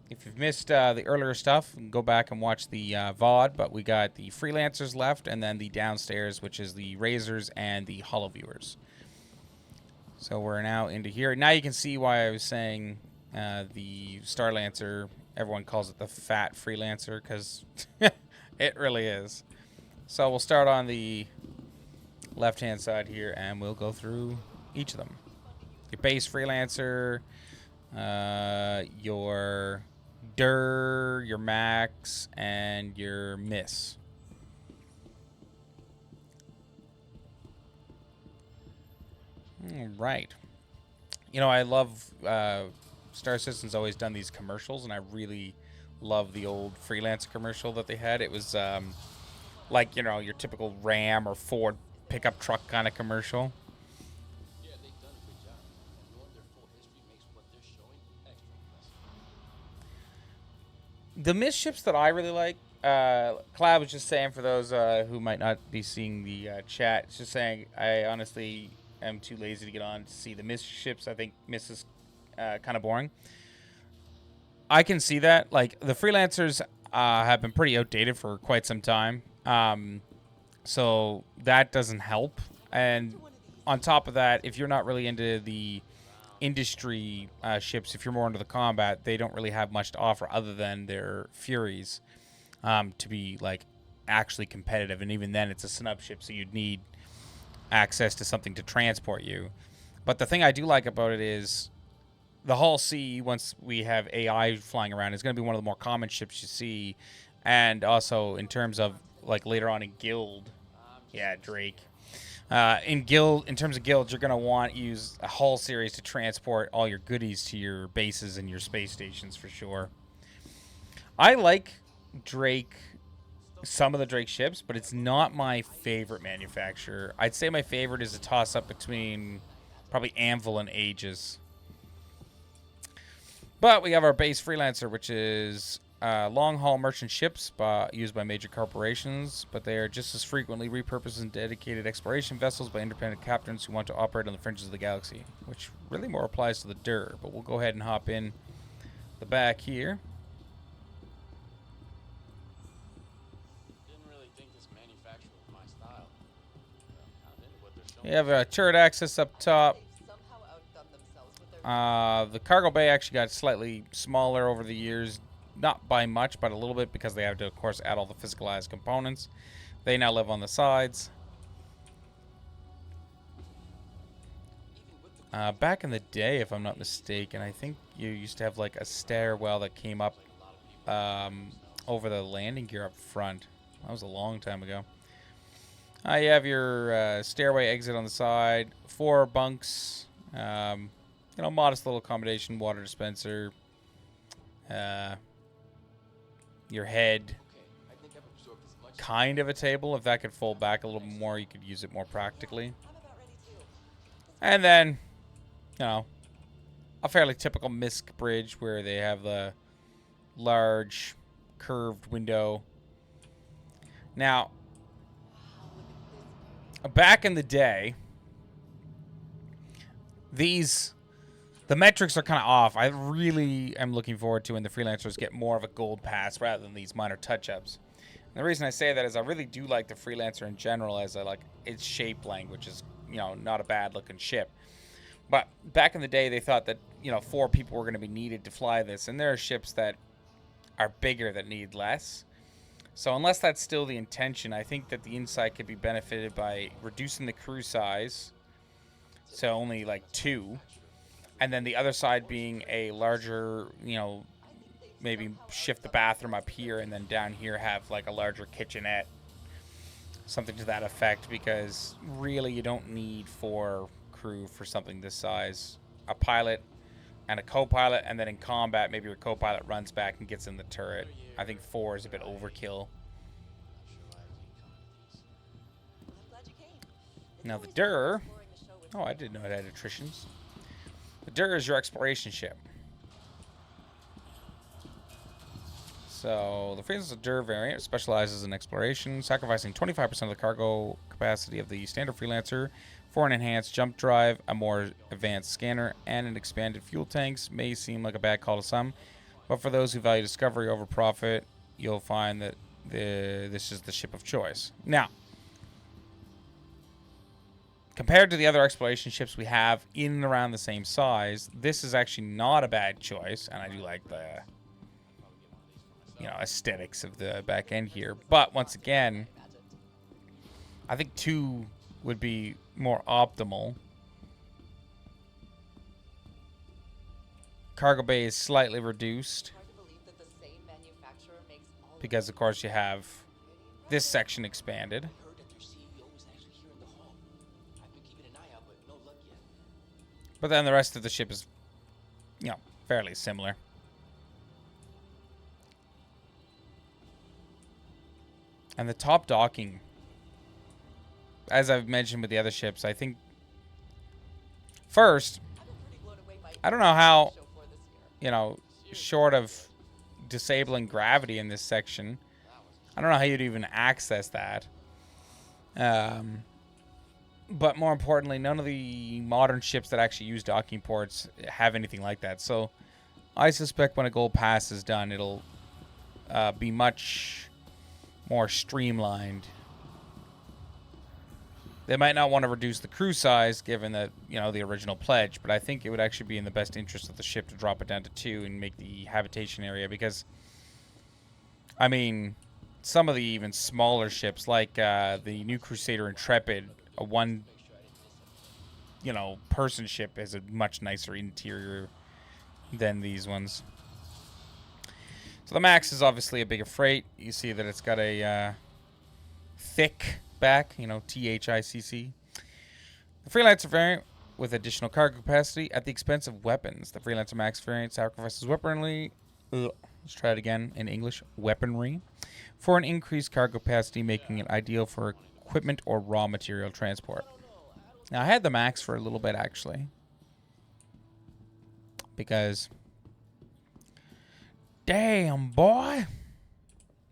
If you've missed the earlier stuff, go back and watch the VOD. But we got the freelancers left, and then the downstairs, which is the razors and the holo viewers. So we're now into here. Now you can see why I was saying the Starlancer, everyone calls it the fat freelancer, because it really is. So we'll start on the left-hand side here, and we'll go through each of them. Your base freelancer, your your max, and your miss. All right. You know, I love Star Citizen's always done these commercials, and I really love the old freelancer commercial that they had. It was like, you know, your typical Ram or Ford pickup truck kind of commercial. Yeah, they've done a good job. And knowing their full history makes what they're showing extra impressive. The miss ships that I really like, Cloud was just saying, for those who might not be seeing the chat, it's just saying, I honestly am too lazy to get on to see the miss ships. I think miss is kind of boring. I can see that. Like, the freelancers have been pretty outdated for quite some time. So that doesn't help. And on top of that, if you're not really into the industry ships, if you're more into the combat, they don't really have much to offer other than their Furies to be, like, actually competitive. And even then, it's a snub ship, so you'd need access to something to transport you. But the thing I do like about it is the Hull C, once we have AI flying around, is going to be one of the more common ships you see. And also in terms of, like, later on in Guild, yeah, Drake. In terms of guilds, you're going to want to use a Hull series to transport all your goodies to your bases and your space stations for sure. I like Drake, some of the Drake ships, but it's not my favorite manufacturer. I'd say my favorite is a toss-up between probably Anvil and Aegis. But we have our base freelancer, which is long-haul merchant ships used by major corporations, but they are just as frequently repurposed as dedicated exploration vessels by independent captains who want to operate on the fringes of the galaxy, which really more applies to the DUR. But we'll go ahead and hop in the back here. Didn't really think this manufacturer was my style. Kind of into what they're showing. You have a turret access up top. They've somehow outdone themselves with their The cargo bay actually got slightly smaller over the years. Not by much, but a little bit, because they have to, of course, add all the physicalized components. They now live on the sides. Back in the day, if I'm not mistaken, I think you used to have, like, a stairwell that came up over the landing gear up front. That was a long time ago. You have your stairway exit on the side, 4 bunks, you know, modest little accommodation, water dispenser, your head, kind of a table. If that could fold back a little more, you could use it more practically. And then, you know, a fairly typical MISC bridge where they have the large curved window. Now, back in the day, the The metrics are kind of off. I really am looking forward to when the freelancers get more of a gold pass rather than these minor touch-ups. And the reason I say that is I really do like the freelancer in general, as I like its shape language is, not a bad looking ship. But back in the day, they thought that, 4 people were going to be needed to fly this. And there are ships that are bigger that need less. So unless that's still the intention, I think that the inside could be benefited by reducing the crew size. So only like 2. And then the other side being a larger, maybe shift the bathroom up here and then down here have like a larger kitchenette. Something to that effect, because really you don't need 4 crew for something this size. A pilot and a co-pilot, and then in combat maybe your co-pilot runs back and gets in the turret. I think 4 is a bit overkill. Now the DUR, oh, I didn't know it had attritions. The DUR is your exploration ship. So the Freelancer DUR variant specializes in exploration, sacrificing 25% of the cargo capacity of the standard Freelancer for an enhanced jump drive, a more advanced scanner, and an expanded fuel tanks. May seem like a bad call to some, but for those who value discovery over profit, you'll find that this is the ship of choice. Now, compared to the other exploration ships we have in and around the same size, this is actually not a bad choice, and I do like the aesthetics of the back end here. But once again, I think 2 would be more optimal. Cargo bay is slightly reduced because, of course, you have this section expanded. But then the rest of the ship is, fairly similar. And the top docking, as I've mentioned with the other ships, I think first, I don't know how, short of disabling gravity in this section, I don't know how you'd even access that. But more importantly, none of the modern ships that actually use docking ports have anything like that. So I suspect when a gold pass is done, it'll be much more streamlined. They might not want to reduce the crew size given that, the original pledge, but I think it would actually be in the best interest of the ship to drop it down to 2 and make the habitation area, because, I mean, some of the even smaller ships, like the new Crusader Intrepid, a 1, person ship, has a much nicer interior than these ones. So the Max is obviously a bigger freight. You see that it's got a thick back, THICC. The Freelancer variant with additional cargo capacity at the expense of weapons. The Freelancer Max variant sacrifices weaponry. Let's try it again in English. Weaponry for an increased cargo capacity, making it ideal for equipment or raw material transport. Now, I had the Max for a little bit, actually, because damn, boy,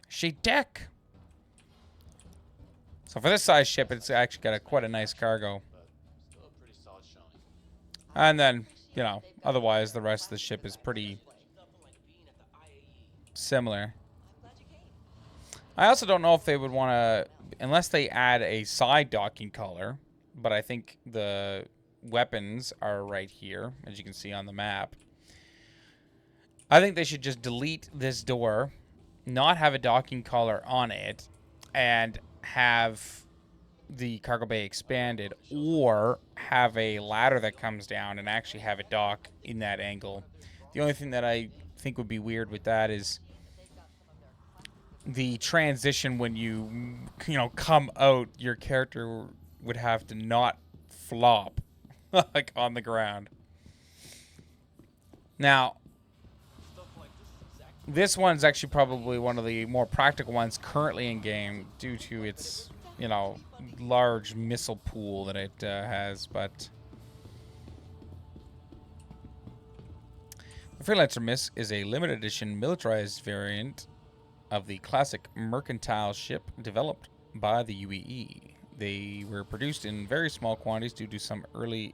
she deck. So for this size ship, it's actually got quite a nice cargo. And then, otherwise the rest of the ship is pretty similar. I also don't know if they would want to, unless they add a side docking collar, but I think the weapons are right here, as you can see on the map. I think they should just delete this door, not have a docking collar on it, and have the cargo bay expanded, or have a ladder that comes down and actually have it dock in that angle. The only thing that I think would be weird with that is the transition when you come out, your character would have to not flop like on the ground. Now, this one's actually probably one of the more practical ones currently in game due to its, large missile pool that it has, but the Freelancer MISC is a limited edition militarized variant of the classic mercantile ship developed by the UAE. They were produced in very small quantities due to some early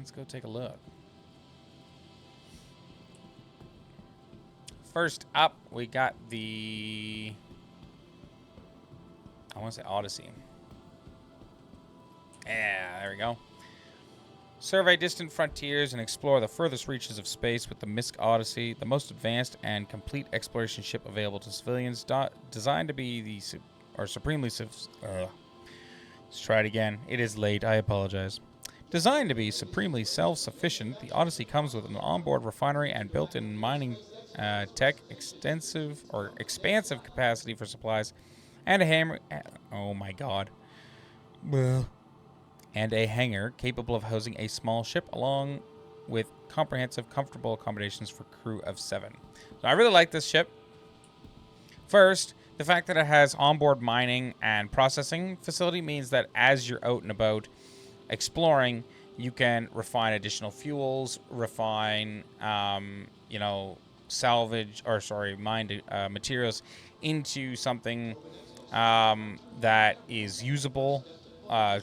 Let's go take a look. First up, we got the... I want to say Odyssey. Yeah, there we go. Survey distant frontiers and explore the furthest reaches of space with the MISC Odyssey, the most advanced and complete exploration ship available to civilians, designed to be the supremely... Let's try it again. It is late. I apologize. Designed to be supremely self-sufficient, the Odyssey comes with an onboard refinery and built-in mining tech, expansive capacity for supplies, and a hammer. Oh my God. And a hangar capable of housing a small ship, along with comprehensive, comfortable accommodations for crew of 7. So I really like this ship. First, the fact that it has onboard mining and processing facility means that as you're out and about exploring, you can refine additional fuels, refine, salvage, mined materials into something that is usable.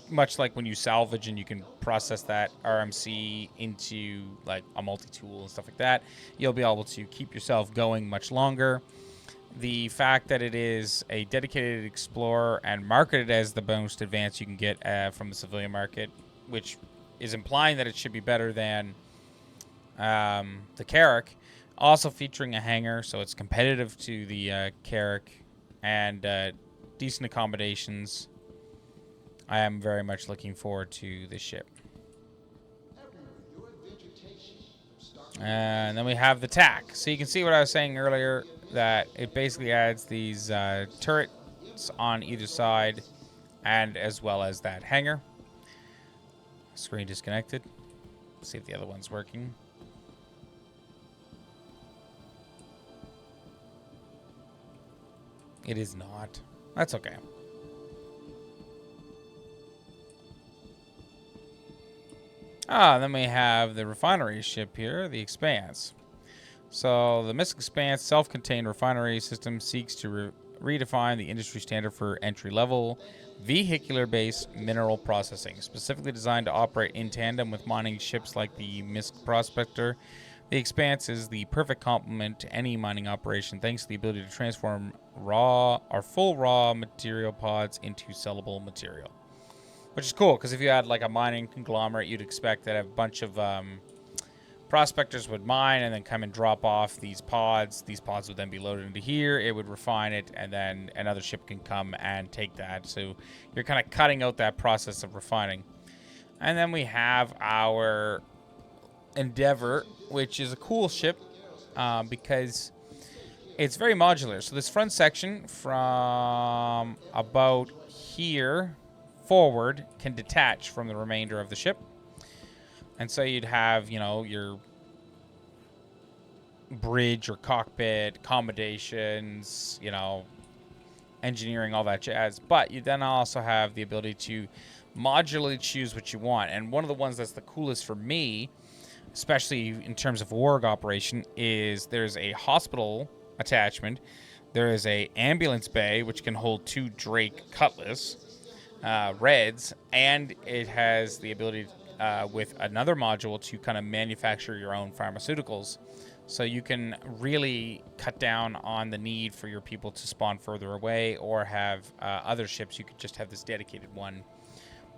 Much like when you salvage and you can process that RMC into like a multi-tool and stuff like that, you'll be able to keep yourself going much longer. The fact that it is a dedicated explorer and marketed as the most advanced you can get from the civilian market, which is implying that it should be better than the Carrack, also featuring a hangar, so it's competitive to the Carrack, and decent accommodations. I am very much looking forward to this ship. And then we have the TAC. So you can see what I was saying earlier, that it basically adds these turrets on either side, and as well as that hangar. Screen disconnected. See if the other one's working. It is not. That's okay. Then we have the refinery ship here, the Expanse. So the MISC Expanse self-contained refinery system seeks to redefine the industry standard for entry-level vehicular-based mineral processing, specifically designed to operate in tandem with mining ships like the MISC Prospector. The Expanse is the perfect complement to any mining operation, thanks to the ability to transform full raw material pods into sellable material. Which is cool, because if you had like a mining conglomerate, you'd expect that a bunch of prospectors would mine and then come and drop off these pods. These pods would then be loaded into here. It would refine it, and then another ship can come and take that. So you're kind of cutting out that process of refining. And then we have our Endeavor, which is a cool ship because it's very modular. So this front section from about here forward can detach from the remainder of the ship. And so you'd have, your bridge or cockpit, accommodations, engineering, all that jazz. But you then also have the ability to modularly choose what you want. And one of the ones that's the coolest for me, especially in terms of org operation, is there's a hospital attachment. There is a ambulance bay, which can hold 2 Drake Cutlass Reds, and it has the ability with another module to kind of manufacture your own pharmaceuticals. So you can really cut down on the need for your people to spawn further away or have other ships. You could just have this dedicated one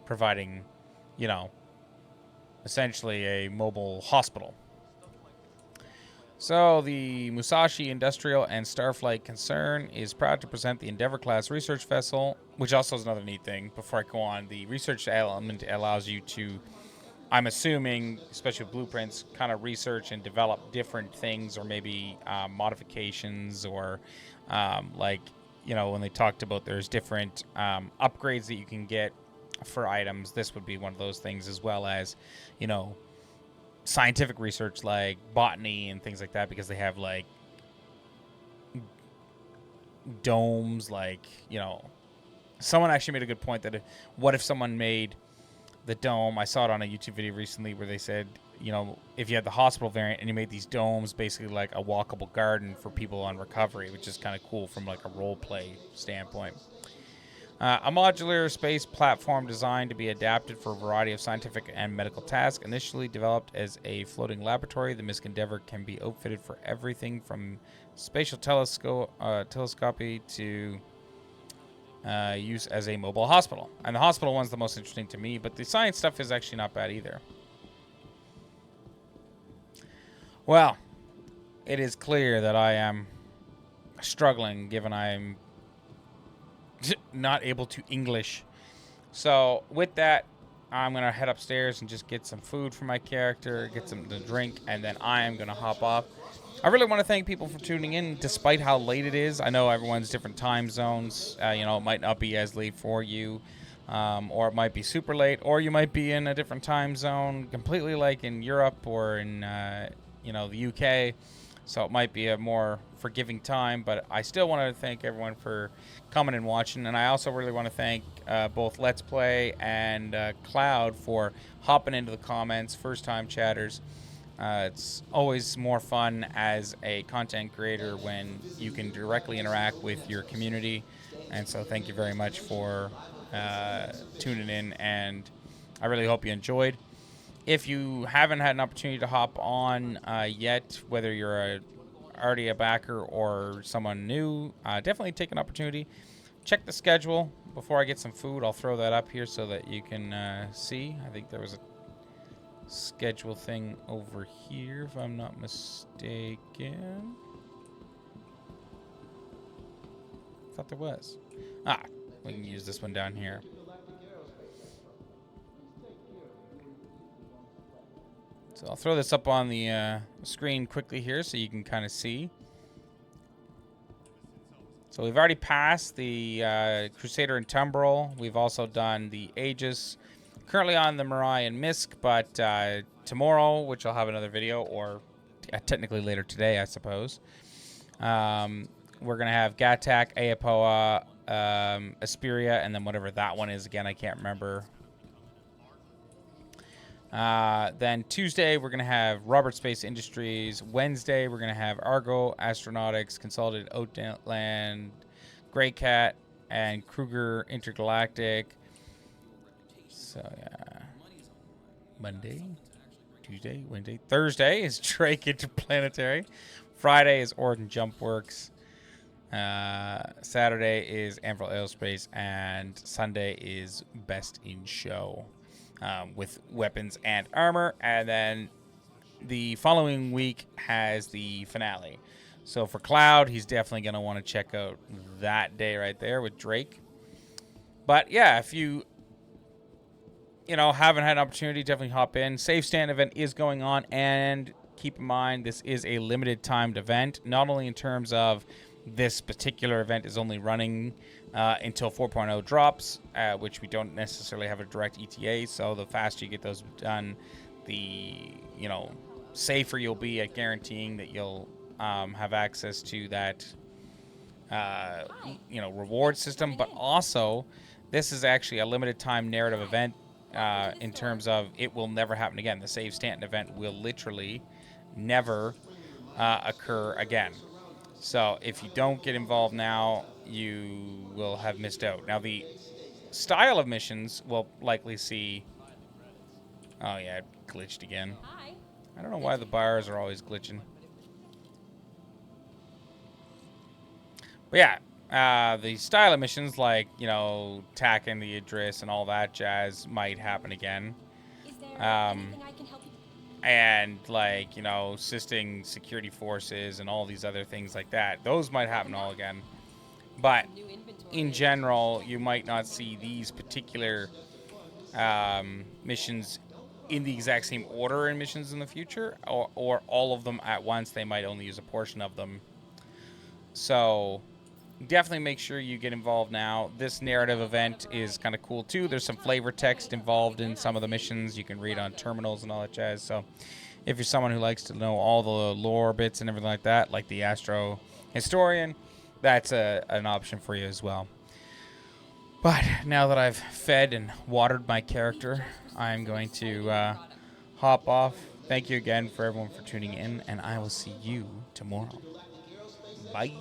providing, essentially a mobile hospital. So the Musashi Industrial and Starflight Concern is proud to present the Endeavor-class research vessel, which also is another neat thing. Before I go on, the research element allows you to, I'm assuming, especially with blueprints, kind of research and develop different things, or maybe modifications, or when they talked about there's different upgrades that you can get for items. This would be one of those things, as well as, scientific research like botany and things like that, because they have like domes, someone actually made a good point that what if someone made the dome, I saw it on a YouTube video recently where they said, if you had the hospital variant and you made these domes basically like a walkable garden for people on recovery, which is kind of cool from like a role play standpoint. A modular space platform designed to be adapted for a variety of scientific and medical tasks. Initially developed as a floating laboratory, the MISC Endeavour can be outfitted for everything from spatial telescopy to use as a mobile hospital. And the hospital one's the most interesting to me, but the science stuff is actually not bad either. Well, it is clear that I am struggling, given I'm not able to English. So with that, I'm gonna head upstairs and just get some food for my character, get some to drink, and then I am gonna hop off. I really want to thank people for tuning in, despite how late it is. I know everyone's different time zones. You know, it might not be as late for you, or it might be super late, or you might be in a different time zone, completely like in Europe or in you know, the UK. So it might be a more forgiving time, but I still want to thank everyone for coming and watching. And I also really want to thank both Let's Play and Cloud for hopping into the comments, first-time chatters. It's always more fun as a content creator when you can directly interact with your community. And so thank you very much for tuning in, and I really hope you enjoyed. If you haven't had an opportunity to hop on yet, whether you're already a backer or someone new, definitely take an opportunity. Check the schedule before I get some food. I'll throw that up here so that you can see. I think there was a schedule thing over here, if I'm not mistaken. I thought there was. We can use this one down here. So I'll throw this up on the screen quickly here so you can kind of see. So we've already passed the Crusader and Tumbrel. We've also done the Aegis. Currently on the Mirai and MISC, but tomorrow, which I'll have another video, or technically later today, I suppose, we're going to have Gattac, Aepoa, Asperia, and then whatever that one is. Again, I can't remember. Then Tuesday, we're going to have Robert Space Industries. Wednesday, we're going to have Argo, Astronautics, Consolidated Outland, Grey Cat, and Kruger Intergalactic. So, yeah. Monday, Tuesday, Wednesday. Thursday is Drake Interplanetary. Friday is Oregon Jump Works. Saturday is Anvil Aerospace. And Sunday is Best in Show. With weapons and armor, and then the following week has the finale. So for Cloud, he's definitely going to want to check out that day right there with Drake. But yeah, if you haven't had an opportunity, definitely hop in. Safe Stand event is going on, and keep in mind this is a limited timed event, not only in terms of this particular event is only running until 4.0 drops, which we don't necessarily have a direct ETA, so the faster you get those done, the safer you'll be at guaranteeing that you'll have access to that reward system. But also, this is actually a limited time narrative event in terms of it will never happen again. The Save Stanton event will literally never occur again. So if you don't get involved now, you will have missed out. Now, the style of missions will likely see... Oh, yeah, it glitched again. I don't know why the bars are always glitching. But yeah, the style of missions like, tacking the Idris and all that jazz might happen again. Is there anything I can help you? And like, assisting security forces and all these other things like that. Those might happen all again. But in general, you might not see these particular missions in the exact same order in missions in the future, or all of them at once. They might only use a portion of them. So definitely make sure you get involved now. This narrative event is kind of cool too. There's some flavor text involved in some of the missions. You can read on terminals and all that jazz. So if you're someone who likes to know all the lore bits and everything like that, like the Astro Historian, that's an option for you as well. But now that I've fed and watered my character, I'm going to hop off. Thank you again for everyone for tuning in, and I will see you tomorrow. Bye.